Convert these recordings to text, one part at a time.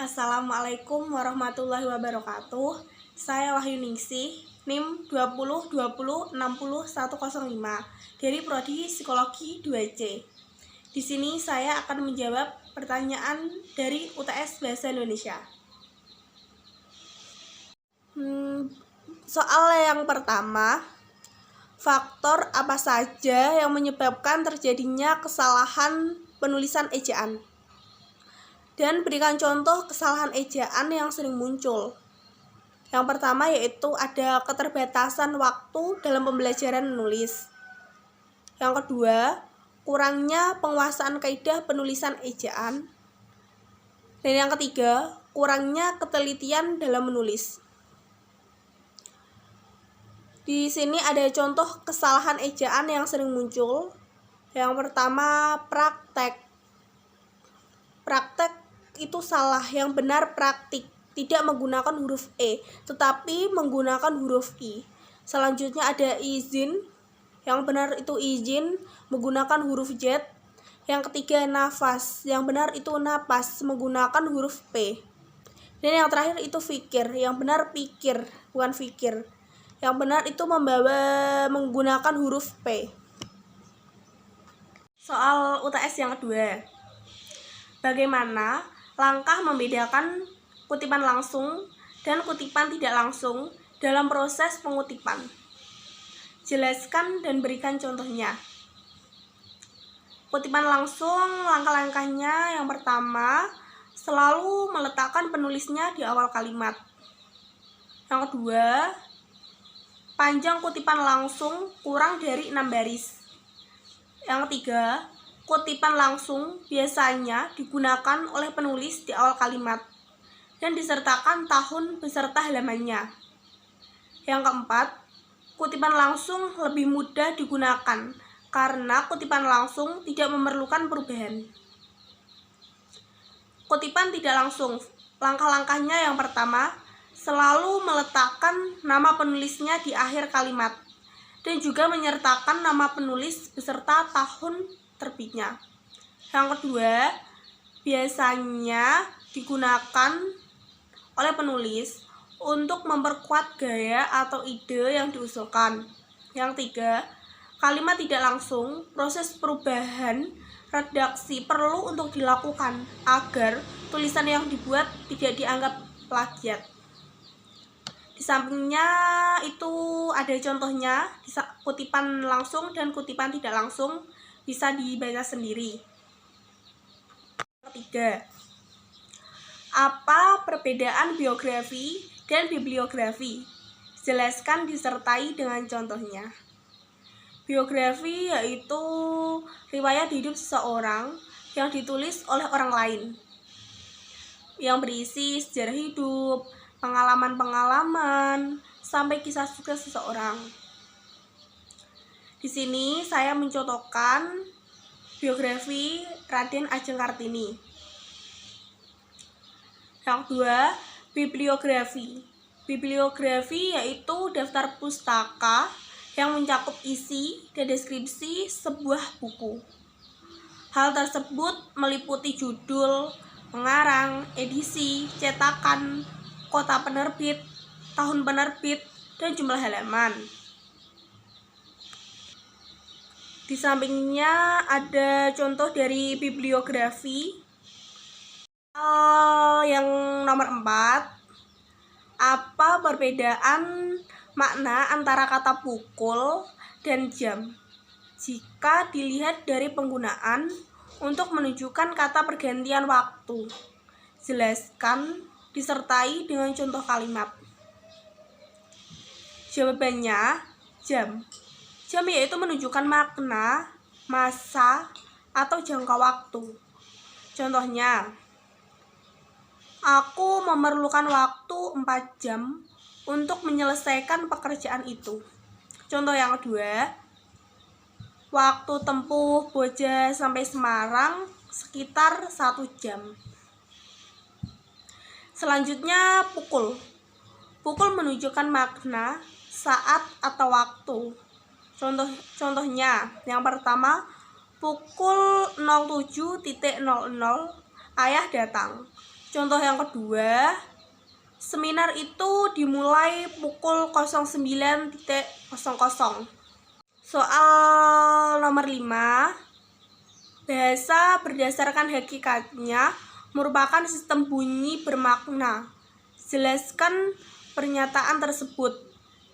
Assalamualaikum warahmatullahi wabarakatuh. Saya Wahyu Ningsih, NIM 2020600105 dari Prodi Psikologi 2C. Di sini saya akan menjawab pertanyaan dari UTS Bahasa Indonesia. Soal yang pertama, faktor apa saja yang menyebabkan terjadinya kesalahan penulisan ejaan? Dan berikan contoh kesalahan ejaan yang sering muncul. Yang pertama yaitu ada keterbatasan waktu dalam pembelajaran menulis. Yang kedua, kurangnya penguasaan kaidah penulisan ejaan. Dan yang ketiga, kurangnya ketelitian dalam menulis. Di sini ada contoh kesalahan ejaan yang sering muncul. Yang pertama, praktek. Praktek itu salah, yang benar praktik, tidak menggunakan huruf E, tetapi menggunakan huruf I. Selanjutnya ada izin, yang benar itu izin, menggunakan huruf Z. Yang ketiga nafas, yang benar itu napas, menggunakan huruf P. Dan yang terakhir itu fikir, yang benar pikir, bukan fikir. Yang benar itu menggunakan huruf P. Soal UTS yang kedua, bagaimana langkah membedakan kutipan langsung dan kutipan tidak langsung dalam proses pengutipan? Jelaskan dan berikan contohnya. Kutipan langsung, langkah-langkahnya yang pertama, selalu meletakkan penulisnya di awal kalimat. Yang kedua, panjang kutipan langsung kurang dari 6 baris. Yang ketiga, kutipan langsung biasanya digunakan oleh penulis di awal kalimat dan disertakan tahun beserta halamannya. Yang keempat, kutipan langsung lebih mudah digunakan karena kutipan langsung tidak memerlukan perubahan. Kutipan tidak langsung, langkah-langkahnya yang pertama, selalu meletakkan nama penulisnya di akhir kalimat dan juga menyertakan nama penulis beserta tahun terbitnya. Yang kedua, biasanya digunakan oleh penulis untuk memperkuat gaya atau ide yang diusulkan. Yang tiga, kalimat tidak langsung, proses perubahan redaksi perlu untuk dilakukan agar tulisan yang dibuat tidak dianggap plagiat. Di sampingnya itu ada contohnya, kutipan langsung dan kutipan tidak langsung bisa dibaca sendiri. Ketiga, apa perbedaan biografi dan bibliografi? Jelaskan disertai dengan contohnya. Biografi yaitu riwayat hidup seseorang yang ditulis oleh orang lain, yang berisi sejarah hidup, pengalaman-pengalaman, sampai kisah sukses seseorang. Di sini saya mencontohkan biografi Raden Ajeng Kartini. Yang kedua, bibliografi. Bibliografi yaitu daftar pustaka yang mencakup isi dan deskripsi sebuah buku. Hal tersebut meliputi judul, pengarang, edisi, cetakan, kota penerbit, tahun penerbit, dan jumlah halaman. Di sampingnya ada contoh dari bibliografi. Yang nomor 4, apa perbedaan makna antara kata pukul dan jam jika dilihat dari penggunaan untuk menunjukkan kata pergantian waktu? Jelaskan disertai dengan contoh kalimat. Jawabannya, jam. Jam yaitu menunjukkan makna, masa, atau jangka waktu. Contohnya, aku memerlukan waktu 4 jam untuk menyelesaikan pekerjaan itu. Contoh yang kedua, waktu tempuh Boja sampai Semarang sekitar 1 jam. Selanjutnya, pukul. Pukul menunjukkan makna, saat, atau waktu. Contohnya, yang pertama, pukul 07.00 ayah datang. Contoh yang kedua, seminar itu dimulai pukul 09.00. Soal nomor 5, bahasa berdasarkan hakikatnya merupakan sistem bunyi bermakna. Jelaskan pernyataan tersebut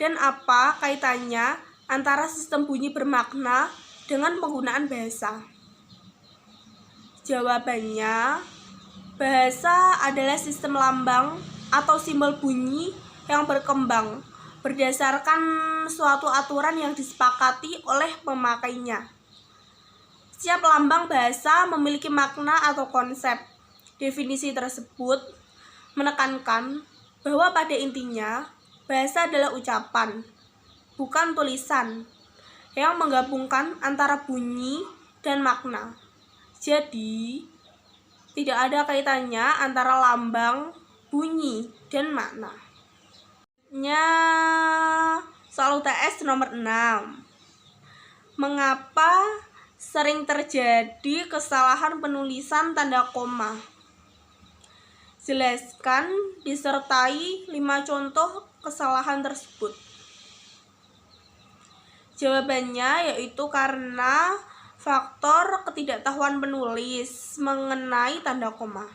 dan apa kaitannya antara sistem bunyi bermakna dengan penggunaan bahasa. Jawabannya, bahasa adalah sistem lambang atau simbol bunyi yang berkembang berdasarkan suatu aturan yang disepakati oleh pemakainya. Setiap lambang bahasa memiliki makna atau konsep. Definisi tersebut menekankan bahwa pada intinya bahasa adalah ucapan, bukan tulisan, yang menggabungkan antara bunyi dan makna. Jadi, tidak ada kaitannya antara lambang, bunyi, dan makna. Soal UTS nomor 6. Mengapa sering terjadi kesalahan penulisan tanda koma? Jelaskan disertai 5 contoh kesalahan tersebut. Jawabannya yaitu karena faktor ketidaktahuan penulis mengenai tanda koma,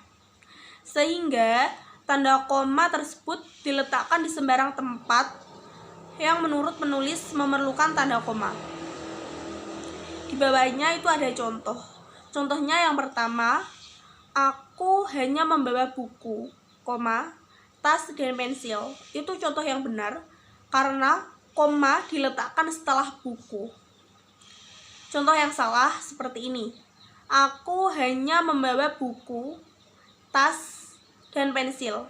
sehingga tanda koma tersebut diletakkan di sembarang tempat yang menurut penulis memerlukan tanda koma. Di bawahnya itu ada contoh. Contohnya yang pertama, aku hanya membawa buku, tas dan pensil. Itu contoh yang benar karena koma diletakkan setelah buku. Contoh yang salah seperti ini. Aku hanya membawa buku, tas, dan pensil.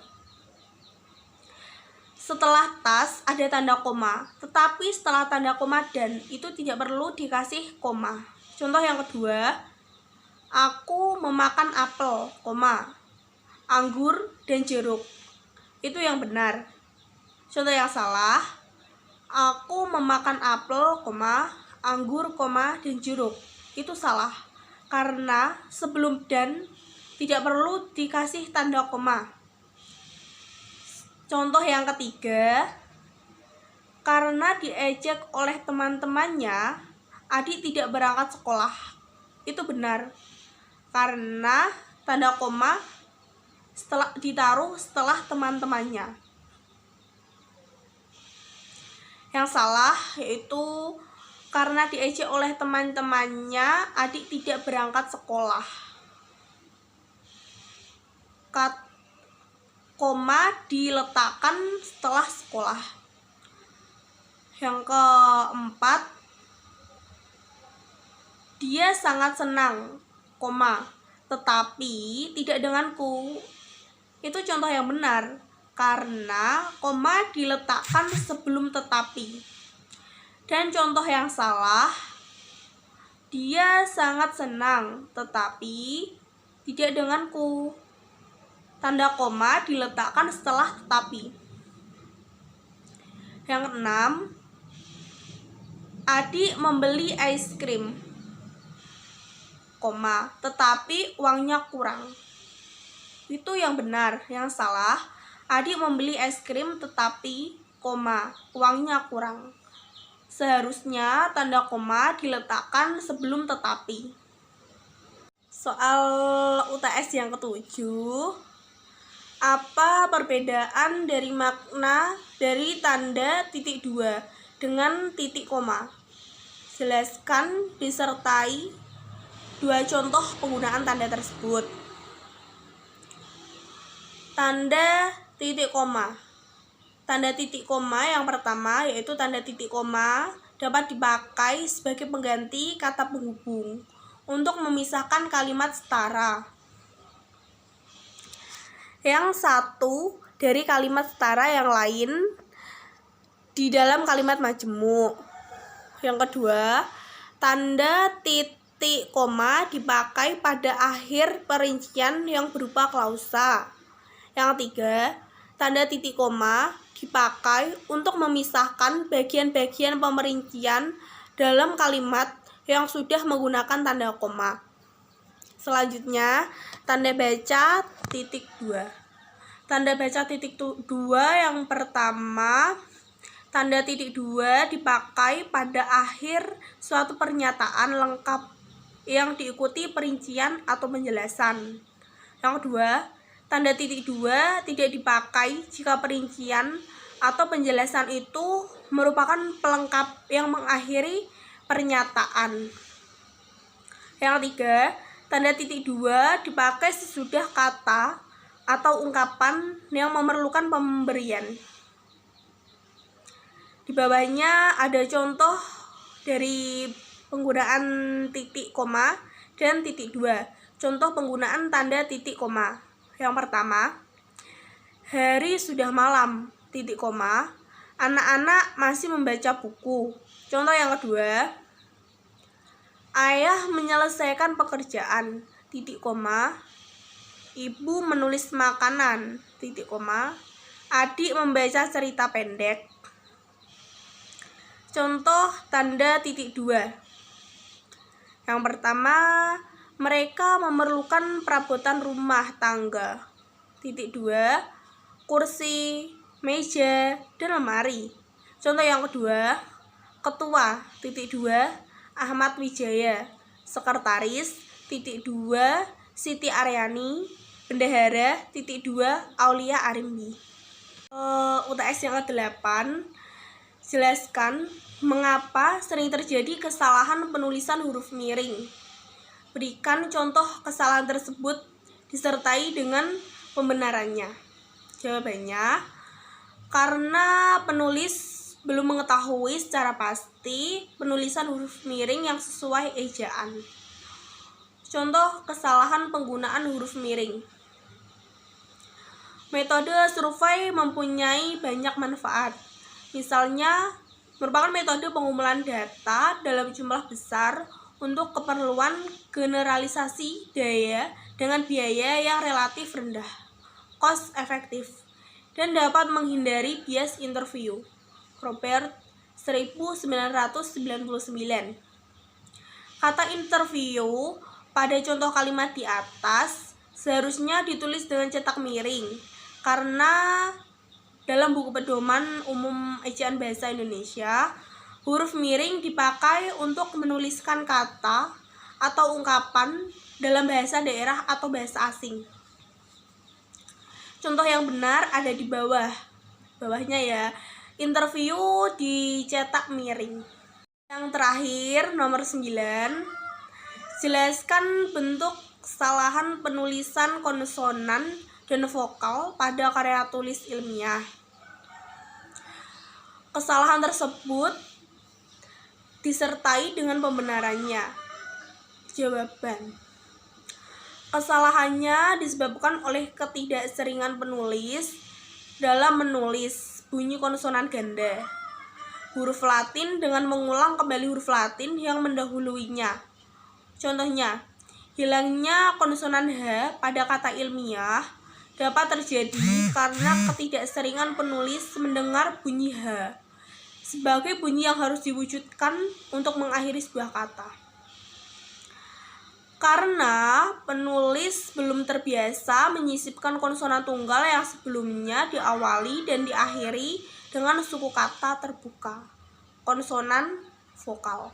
Setelah tas ada tanda koma, tetapi setelah tanda koma dan itu tidak perlu dikasih koma. Contoh yang kedua, aku memakan apel, anggur, dan jeruk. Itu yang benar. Contoh yang salah, aku memakan apel, anggur, dan jeruk. Itu salah, karena sebelum dan tidak perlu dikasih tanda koma. Contoh yang ketiga, karena diejek oleh teman-temannya, Adik tidak berangkat sekolah. Itu benar, karena tanda koma ditaruh setelah teman-temannya. Yang salah yaitu karena diejek oleh teman-temannya, Adik tidak berangkat sekolah. Koma diletakkan setelah sekolah. Yang keempat, dia sangat senang, tetapi tidak denganku. Itu contoh yang benar, karena koma diletakkan sebelum tetapi. Dan contoh yang salah, dia sangat senang, tetapi tidak denganku. Tanda koma diletakkan setelah tetapi. Yang keenam, Adik membeli es krim, tetapi uangnya kurang. Itu yang benar. Yang salah, Adik membeli es krim tetapi, uangnya kurang. Seharusnya tanda koma diletakkan sebelum tetapi. Soal UTS yang ketujuh, apa perbedaan dari makna dari tanda titik 2 dengan titik koma? Jelaskan disertai 2 contoh penggunaan tanda tersebut. Tanda titik koma. Tanda titik koma yang pertama yaitu tanda titik koma dapat dipakai sebagai pengganti kata penghubung untuk memisahkan kalimat setara. Yang satu dari kalimat setara yang lain di dalam kalimat majemuk. Yang kedua, tanda titik koma dipakai pada akhir perincian yang berupa klausa. Yang tiga, tanda titik koma dipakai untuk memisahkan bagian-bagian pemerincian dalam kalimat yang sudah menggunakan tanda koma. Selanjutnya, tanda baca titik 2. Tanda baca titik 2 yang pertama, tanda titik 2 dipakai pada akhir suatu pernyataan lengkap yang diikuti perincian atau penjelasan. Yang kedua, tanda titik 2 tidak dipakai jika perincian atau penjelasan itu merupakan pelengkap yang mengakhiri pernyataan. Yang ketiga, tanda titik 2 dipakai sesudah kata atau ungkapan yang memerlukan pemberian. Di bawahnya ada contoh dari penggunaan titik koma dan titik 2. Contoh penggunaan tanda titik koma. Yang pertama, hari sudah malam, titik koma, anak-anak masih membaca buku. Contoh yang kedua, ayah menyelesaikan pekerjaan, titik koma, ibu menulis makanan, titik koma, adik membaca cerita pendek. Contoh tanda titik 2. Yang pertama, mereka memerlukan perabotan rumah tangga, titik 2, kursi, meja, dan lemari. Contoh yang kedua, ketua, titik 2, Ahmad Wijaya, sekretaris, titik 2, Siti Aryani, bendahara, titik 2, Aulia Arimbi. UTS yang ke-8, jelaskan mengapa sering terjadi kesalahan penulisan huruf miring. Berikan contoh kesalahan tersebut disertai dengan pembenarannya. Jawabannya, karena penulis belum mengetahui secara pasti penulisan huruf miring yang sesuai ejaan. Contoh kesalahan penggunaan huruf miring. Metode survei mempunyai banyak manfaat. Misalnya, merupakan metode pengumpulan data dalam jumlah besar untuk keperluan generalisasi daya dengan biaya yang relatif rendah, cost efektif, dan dapat menghindari bias interview. Robert 1999. Kata interview pada contoh kalimat di atas seharusnya ditulis dengan cetak miring karena dalam buku pedoman umum ejaan bahasa Indonesia, huruf miring dipakai untuk menuliskan kata atau ungkapan dalam bahasa daerah atau bahasa asing. Contoh yang benar ada di bawahnya ya. Interview dicetak miring. Yang terakhir, nomor 9, jelaskan bentuk kesalahan penulisan konsonan dan vokal pada karya tulis ilmiah. Kesalahan tersebut disertai dengan pembenarannya. Jawaban, kesalahannya disebabkan oleh ketidakseringan penulis dalam menulis bunyi konsonan ganda huruf Latin dengan mengulang kembali huruf Latin yang mendahuluinya. Contohnya, hilangnya konsonan H pada kata ilmiah dapat terjadi karena ketidakseringan penulis mendengar bunyi H sebagai bunyi yang harus diwujudkan untuk mengakhiri sebuah kata. Karena penulis belum terbiasa menyisipkan konsonan tunggal yang sebelumnya diawali dan diakhiri dengan suku kata terbuka, konsonan vokal.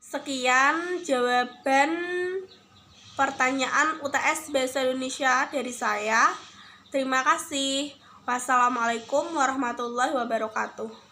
Sekian jawaban pertanyaan UTS Bahasa Indonesia dari saya. Terima kasih. Wassalamualaikum warahmatullahi wabarakatuh.